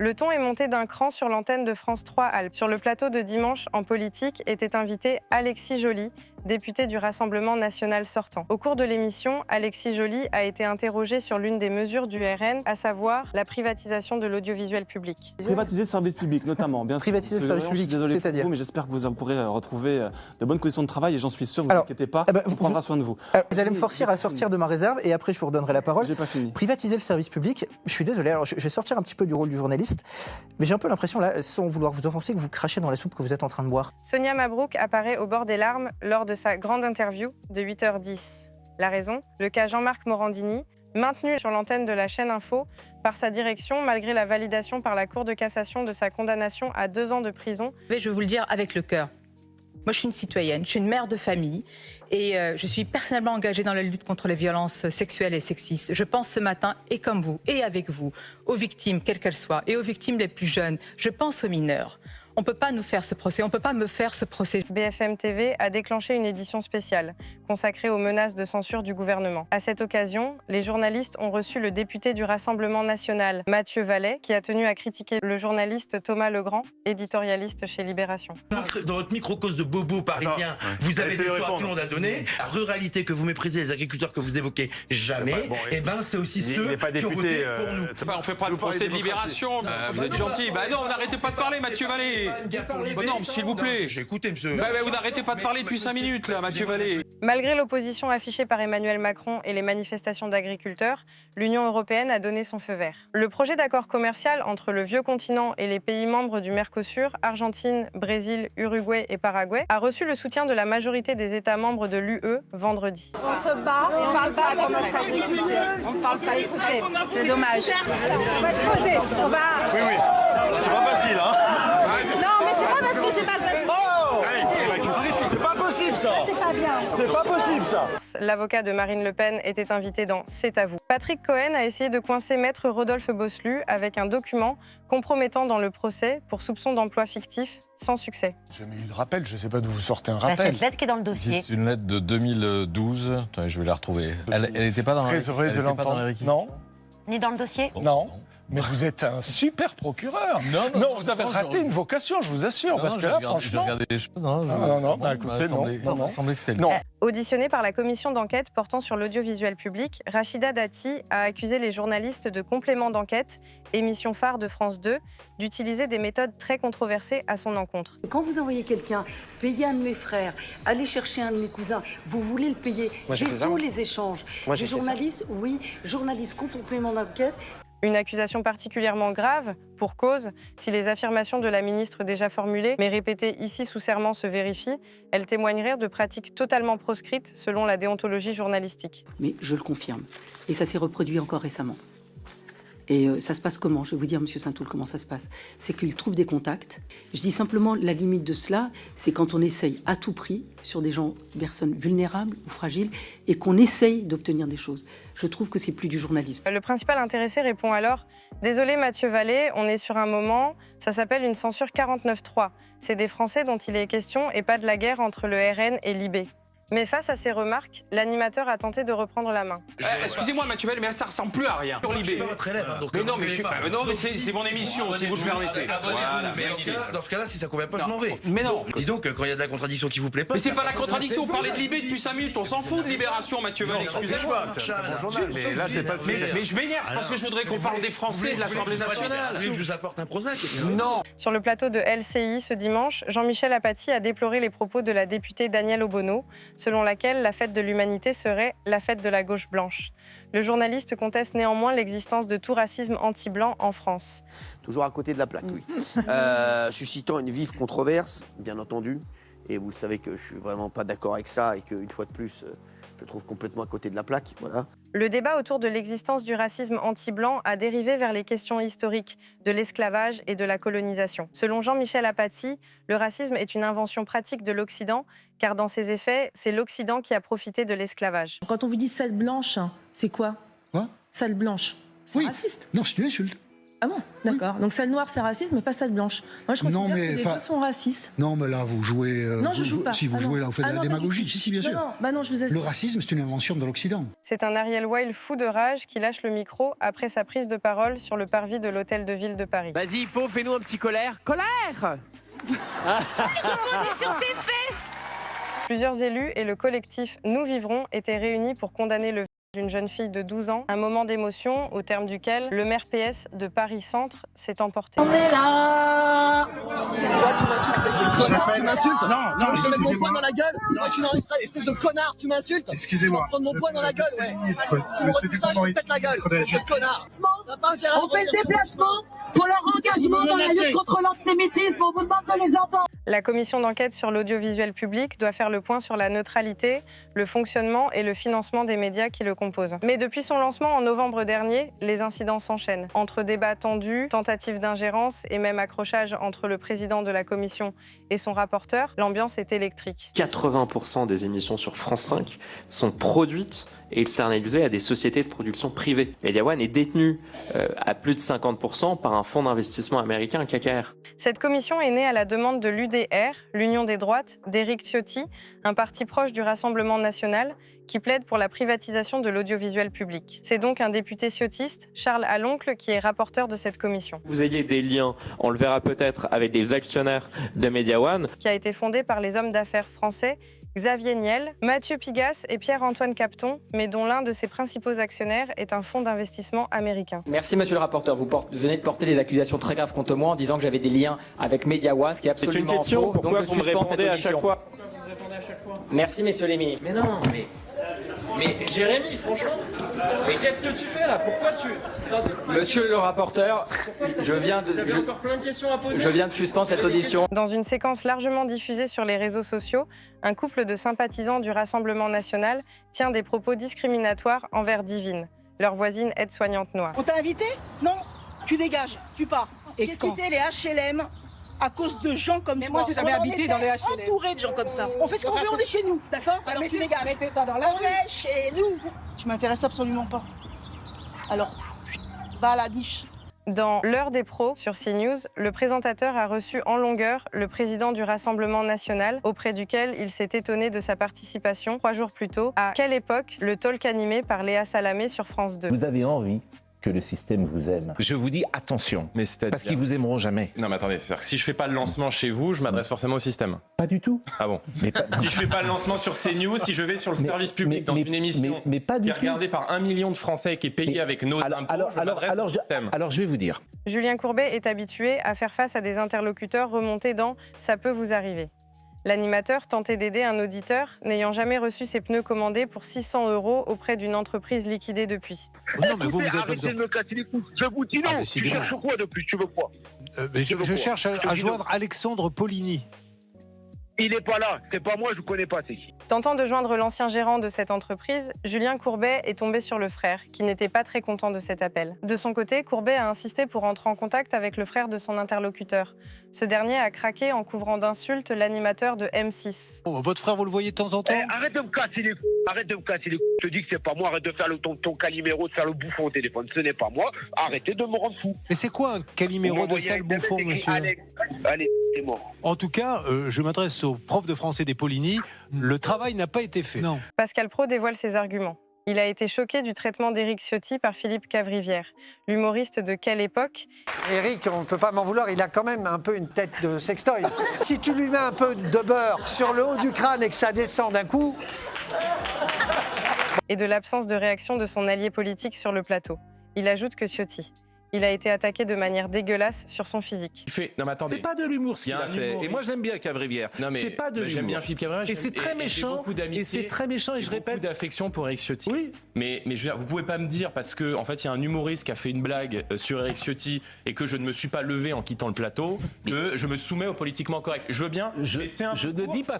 Le ton est monté d'un cran sur l'antenne de France 3 Alpes. Sur le plateau de Dimanche en politique était invité Alexis Joly, député du Rassemblement national sortant. Au cours de l'émission, Alexis Joly a été interrogé sur l'une des mesures du RN, à savoir la privatisation de l'audiovisuel public. Privatiser le service public, notamment. Bien Privatiser le service public, c'est-à-dire mais j'espère que vous pourrez retrouver de bonnes conditions de travail et j'en suis sûr, ne vous inquiétez pas, on prendra soin de vous. Vous allez me forcer à sortir de ma réserve et après je vous redonnerai la parole. J'ai pas fini. Privatiser le service public, je suis désolé, alors je vais sortir un petit peu du rôle du journaliste, mais j'ai un peu l'impression, là, sans vouloir vous offenser, que vous crachez dans la soupe que vous êtes en train de boire. Sonia Mabrouk apparaît au bord des larmes lors de sa grande interview de 8h10. La raison, le cas Jean-Marc Morandini, maintenu sur l'antenne de la chaîne Info par sa direction malgré la validation par la Cour de cassation de sa condamnation à 2 ans de prison. Je vais vous le dire avec le cœur. Moi, je suis une citoyenne, je suis une mère de famille et je suis personnellement engagée dans la lutte contre les violences sexuelles et sexistes. Je pense ce matin, et comme vous, et avec vous, aux victimes, quelles qu'elles soient, et aux victimes les plus jeunes. Je pense aux mineurs. On ne peut pas nous faire ce procès, on ne peut pas me faire ce procès. BFM TV a déclenché une édition spéciale consacrée aux menaces de censure du gouvernement. À cette occasion, les journalistes ont reçu le député du Rassemblement national, Mathieu Vallet, qui a tenu à critiquer le journaliste Thomas Legrand, éditorialiste chez Libération. Dans votre microcosme de bobo parisien, vous avez des histoires que l'on a données. La ruralité que vous méprisez, les agriculteurs que vous évoquez jamais, et ben c'est aussi ceux qui ont voté pour nous. On fait pas le procès de Libération. Vous êtes gentil. Bah non, n'arrêtez pas de parler, Mathieu Vallet. Non, s'il vous plaît. J'ai écouté, monsieur. Vous n'arrêtez pas de parler depuis 5 minutes, là, Mathieu Vallet. Malgré l'opposition affichée par Emmanuel Macron et les manifestations d'agriculteurs, l'Union européenne a donné son feu vert. Le projet d'accord commercial entre le vieux continent et les pays membres du Mercosur, Argentine, Brésil, Uruguay et Paraguay, a reçu le soutien de la majorité des États membres de l'UE vendredi. On se bat, on ne parle pas de notre agriculture. On ne parle pas, écoutez, c'est dommage. On va se poser, on va... Oui, c'est pas facile, hein. Non, mais c'est pas parce que c'est pas facile. C'est pas possible, ça. C'est pas bien. C'est pas possible, ça. L'avocat de Marine Le Pen était invité dans C'est à vous. Patrick Cohen a essayé de coincer maître Rodolphe Boslu avec un document compromettant dans le procès pour soupçon d'emploi fictif, sans succès. J'ai jamais eu de rappel, je sais pas d'où vous sortez un rappel. Cette lettre qui est dans le dossier. C'est une lettre de 2012. Attendez, je vais la retrouver. Elle n'était pas dans la Très heureux de l'entendre. Non. Ni dans le dossier. Non. Mais vous êtes un super procureur. Non, vous avez raté une vocation, je vous assure. Parce que là, franchement... Je regardais les choses. Non, écoutez, non. Il m'a semblé que c'était le cas. Auditionnée par la commission d'enquête portant sur l'audiovisuel public, Rachida Dati a accusé les journalistes de complément d'enquête, émission phare de France 2, d'utiliser des méthodes très controversées à son encontre. Quand vous envoyez quelqu'un payer un de mes frères, aller chercher un de mes cousins, vous voulez le payer. J'ai tous les échanges. Les journalistes, oui, journalistes complément d'enquête. Une accusation particulièrement grave, pour cause, si les affirmations de la ministre déjà formulées, mais répétées ici sous serment se vérifient, elles témoigneraient de pratiques totalement proscrites selon la déontologie journalistique. Mais je le confirme. Et ça s'est reproduit encore récemment. Et ça se passe comment? Je vais vous dire, monsieur Saint-Toul, comment ça se passe. C'est qu'il trouve des contacts. Je dis simplement, la limite de cela, c'est quand on essaye à tout prix, sur des gens, personnes vulnérables ou fragiles, et qu'on essaye d'obtenir des choses. Je trouve que c'est plus du journalisme. Le principal intéressé répond alors « Désolé Mathieu Vallet, on est sur un moment, ça s'appelle une censure 49.3. C'est des Français dont il est question et pas de la guerre entre le RN et l'IB. » Mais face à ces remarques, l'animateur a tenté de reprendre la main. Excusez-moi, Mathieu Vallet, mais ça ressemble plus à rien. Je suis pas votre élève. Mais non, mais c'est mon émission, si vous le permettez. Voilà, dans ce cas-là, si ça convient pas, je m'en vais. Mais non. Dis donc, quand il y a de la contradiction qui vous plaît pas... Mais c'est pas la contradiction, vous parlez de Libé depuis 5 minutes, on s'en fout de Libération, Mathieu Vallet, excusez-moi. C'est un bon journal, mais là, c'est pas le sujet. Mais je m'énerve parce que je voudrais qu'on parle des Français de l'Assemblée nationale. Vous voulez que je vous apporte un Prozac? Non. Sur le plateau de LCI ce dimanche, Jean-Michel Apathy a déploré les propos de la députée Danielle Obono, selon laquelle la fête de l'humanité serait la fête de la gauche blanche. Le journaliste conteste néanmoins l'existence de tout racisme anti-blanc en France. Toujours à côté de la plaque, oui. Suscitant une vive controverse, bien entendu. Et vous le savez que je suis vraiment pas d'accord avec ça et qu'une fois de plus, je le trouve complètement à côté de la plaque. Voilà. Le débat autour de l'existence du racisme anti-blanc a dérivé vers les questions historiques de l'esclavage et de la colonisation. Selon Jean-Michel Apathy, le racisme est une invention pratique de l'Occident, car dans ses effets, c'est l'Occident qui a profité de l'esclavage. Quand on vous dit sale blanche, c'est quoi? Quoi? Sale blanche, c'est raciste. Non, c'est une insulte. Ah bon, d'accord. Donc salle noire, c'est raciste, mais pas salle blanche. Moi, je considère que les deux sont racistes. Non, mais là, vous jouez... non, je joue pas. Si vous jouez là, vous faites de la démagogie. Si, bien sûr. Non, je vous assure. Le racisme, c'est une invention de l'Occident. C'est un Ariel Wild fou de rage qui lâche le micro après sa prise de parole sur le parvis de l'Hôtel de Ville de Paris. Vas-y, Hippo, fais-nous un petit colère. Colère. On est sur ses fesses. Plusieurs élus et le collectif Nous Vivrons étaient réunis pour condamner le d'une jeune fille de 12 ans, un moment d'émotion au terme duquel le maire PS de Paris Centre s'est emporté. On est là. Tu m'insultes, espèce de connard, tu m'insultes. Non, je te mets mon poing dans la gueule. Moi, je suis dans l'extrait, espèce de connard, tu m'insultes. Excusez-moi. Tu vas prendre mon poing dans la gueule, ouais. Tu me refais ça, je te pète la gueule, espèce de connard. On fait le déplacement pour leur engagement dans la lutte contre l'antisémitisme. On vous demande de les entendre. La commission d'enquête sur l'audiovisuel public doit faire le point sur la neutralité, le fonctionnement et le financement des médias qui le composent. Mais depuis son lancement en novembre dernier, les incidents s'enchaînent. Entre débats tendus, tentatives d'ingérence et même accrochage entre le président de la commission et son rapporteur, l'ambiance est électrique. 80% des émissions sur France 5 sont produites et externalisées à des sociétés de production privées. Media One est détenu à plus de 50% par un fonds d'investissement américain, KKR. Cette commission est née à la demande de l'UDR, l'Union des droites, d'Éric Ciotti, un parti proche du Rassemblement national, qui plaide pour la privatisation de l'audiovisuel public. C'est donc un député ciotiste, Charles Aloncle, qui est rapporteur de cette commission. Vous ayez des liens, on le verra peut-être, avec des actionnaires de Media One. Qui a été fondée par les hommes d'affaires français Xavier Niel, Mathieu Pigasse et Pierre-Antoine Capton, mais dont l'un de ses principaux actionnaires est un fonds d'investissement américain. Merci monsieur le rapporteur, vous venez de porter des accusations très graves contre moi en disant que j'avais des liens avec Media One, ce qui est absolument faux. C'est une question, pourquoi vous me répondez à chaque fois? Merci messieurs les ministres. Mais non, mais Jérémy, franchement, mais qu'est-ce que tu fais là? Pourquoi tu... Monsieur le rapporteur, je viens de suspendre cette audition. Dans une séquence largement diffusée sur les réseaux sociaux, un couple de sympathisants du Rassemblement national tient des propos discriminatoires envers Divine, leur voisine aide-soignante noire. On t'a invité? Non, tu dégages, tu pars. J'ai quitté les HLM à cause de gens comme toi. Mais moi, j'ai jamais habité dans les HLM. Entouré de gens comme ça. On fait ce qu'on veut, on est chez nous, d'accord? Alors tu dégages. Mettez ça dans la on est chez nous. Tu m'intéresses absolument pas. Alors, va à la niche. Dans l'heure des pros sur CNews, le présentateur a reçu en longueur le président du Rassemblement national, auprès duquel il s'est étonné de sa participation 3 jours plus tôt à Quelle époque, le talk animé par Léa Salamé sur France 2. Vous avez envie que le système vous aime. Je vous dis attention, parce qu'ils vous aimeront jamais. Non mais attendez, c'est-à-dire que si je fais pas le lancement chez vous, je m'adresse forcément au système. Pas du tout. Ah bon? Si je fais pas le lancement sur CNews, si je vais sur le service public dans une émission qui est regardée par 1 million de Français et qui est payée avec nos impôts, je m'adresse au système. Alors je vais vous dire. Julien Courbet est habitué à faire face à des interlocuteurs remontés dans « ça peut vous arriver ». L'animateur tentait d'aider un auditeur n'ayant jamais reçu ses pneus commandés pour 600 € auprès d'une entreprise liquidée depuis. Non, mais vous arrêtez de me casser les couilles. Je vous dis non. Tu cherches quoi de plus? Tu veux quoi? Je cherche à joindre Alexandre Poligny. Il n'est pas là. C'est pas moi, je ne connais pas. C'est qui? Tentant de joindre l'ancien gérant de cette entreprise, Julien Courbet est tombé sur le frère, qui n'était pas très content de cet appel. De son côté, Courbet a insisté pour entrer en contact avec le frère de son interlocuteur. Ce dernier a craqué en couvrant d'insultes l'animateur de M6. Votre frère, vous le voyez de temps en temps? Arrête de me casser les couilles. Arrête de me casser les couilles. Je te dis que c'est pas moi. Arrête de faire ton Calimero, de faire le bouffon au téléphone. Ce n'est pas moi. Arrêtez de me rendre fou. Mais c'est quoi un Calimero de sale bouffon, monsieur? Allez, c'est mort. En tout cas, je m'adresse au prof de français des Poligny. Le travail n'a pas été fait. Non. Pascal Praud dévoile ses arguments. Il a été choqué du traitement d'Éric Ciotti par Philippe Cavrivière, l'humoriste de Quelle époque. Éric, on ne peut pas m'en vouloir, il a quand même un peu une tête de sextoy. Si tu lui mets un peu de beurre sur le haut du crâne et que ça descend d'un coup... Et de l'absence de réaction de son allié politique sur le plateau. Il ajoute que Ciotti, il a été attaqué de manière dégueulasse sur son physique. Non mais attendez. C'est pas de l'humour ce qu'il a fait. Et moi je l'aime bien Cavrivière. C'est pas de l'humour. J'aime bien Philippe Cavrivière. Et c'est très méchant. Et c'est très méchant et je répète. Beaucoup d'affection pour Éric Ciotti. Oui. Mais je veux dire, vous pouvez pas me dire parce que en fait il y a un humoriste qui a fait une blague sur Éric Ciotti et que je ne me suis pas levé en quittant le plateau que je me soumets au politiquement correct. Je veux bien. Je ne dis pas ça.